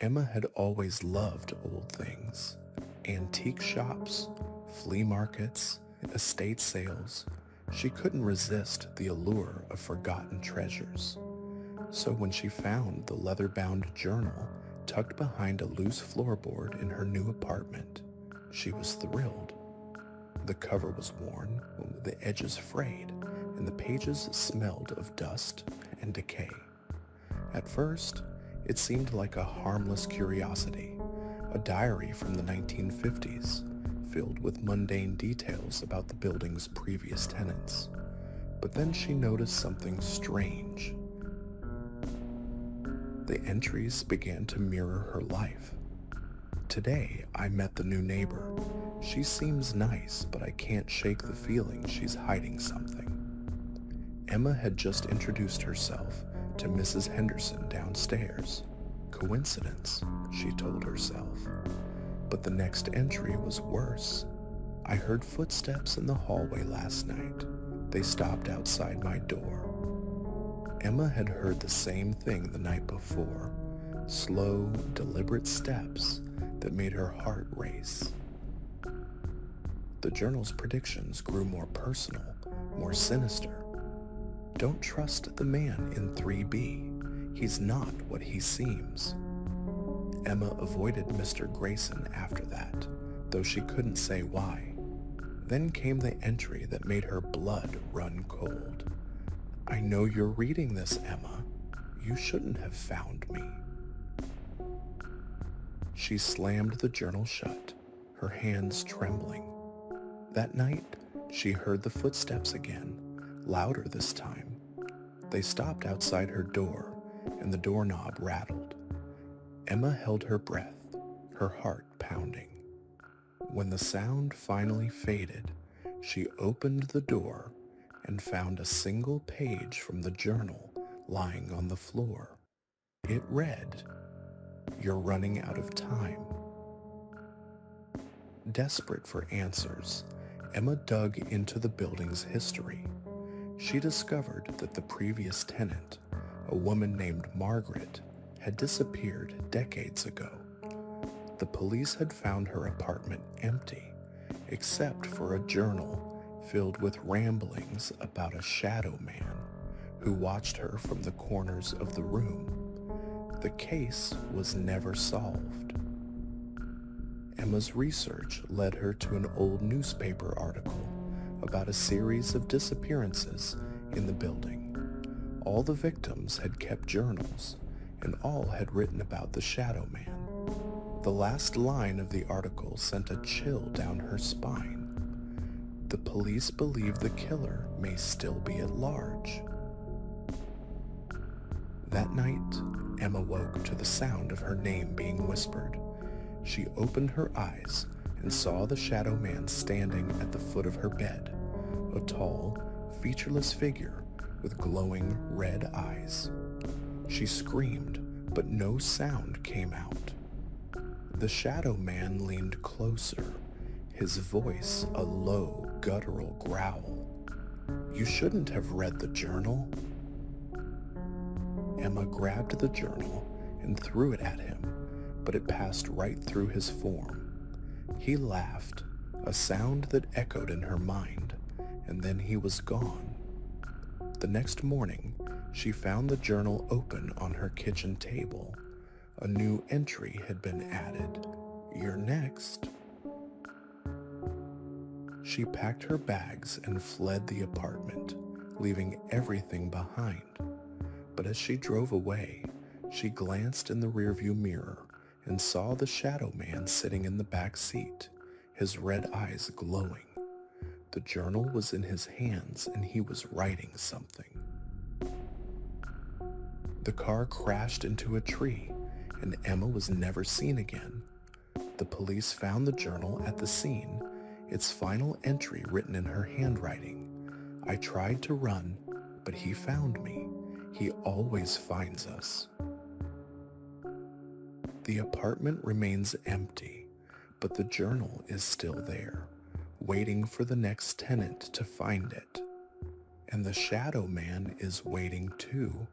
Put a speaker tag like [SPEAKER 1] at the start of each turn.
[SPEAKER 1] Emma had always loved old things, antique shops, flea markets, estate sales. She couldn't resist the allure of forgotten treasures. So when she found the leather-bound journal tucked behind a loose floorboard in her new apartment, she was thrilled. The cover was worn, the edges frayed, and the pages smelled of dust and decay. At first, it seemed like a harmless curiosity, a diary from the 1950s, filled with mundane details about the building's previous tenants. But then she noticed something strange. The entries began to mirror her life. Today, I met the new neighbor. She seems nice, but I can't shake the feeling she's hiding something. Emma had just introduced herself to Mrs. Henderson downstairs. Coincidence, she told herself. But the next entry was worse. I heard footsteps in the hallway last night. They stopped outside my door. Emma had heard the same thing the night before. Slow, deliberate steps that made her heart race. The journal's predictions grew more personal, more sinister. Don't trust the man in 3B. He's not what he seems. Emma avoided Mr. Grayson after that, though she couldn't say why. Then came the entry that made her blood run cold. I know you're reading this, Emma. You shouldn't have found me. She slammed the journal shut, her hands trembling. That night, she heard the footsteps again, louder this time. They stopped outside her door, and the doorknob rattled. Emma held her breath, her heart pounding. When the sound finally faded, she opened the door and found a single page from the journal lying on the floor. It read, "You're running out of time." Desperate for answers, Emma dug into the building's history. She discovered that the previous tenant, a woman named Margaret, had disappeared decades ago. The police had found her apartment empty, except for a journal filled with ramblings about a shadow man who watched her from the corners of the room. The case was never solved. Emma's research led her to an old newspaper article about a series of disappearances in the building. All the victims had kept journals, and all had written about the shadow man. The last line of the article sent a chill down her spine. The police believe the killer may still be at large. That night, Emma woke to the sound of her name being whispered. She opened her eyes and saw the shadow man standing at the foot of her bed, a tall, featureless figure with glowing red eyes. She screamed, but no sound came out. The shadow man leaned closer, his voice a low, guttural growl. "You shouldn't have read the journal." Emma grabbed the journal and threw it at him, but it passed right through his form. He laughed, a sound that echoed in her mind, and then he was gone. The next morning, she found the journal open on her kitchen table. A new entry had been added. "You're next." She packed her bags and fled the apartment, leaving everything behind. But as she drove away, she glanced in the rearview mirror and saw the shadow man sitting in the back seat, his red eyes glowing. The journal was in his hands and he was writing something. The car crashed into a tree, and Emma was never seen again. The police found the journal at the scene, its final entry written in her handwriting. "I tried to run, but he found me. He always finds us." The apartment remains empty, but the journal is still there, waiting for the next tenant to find it. And the shadow man is waiting too,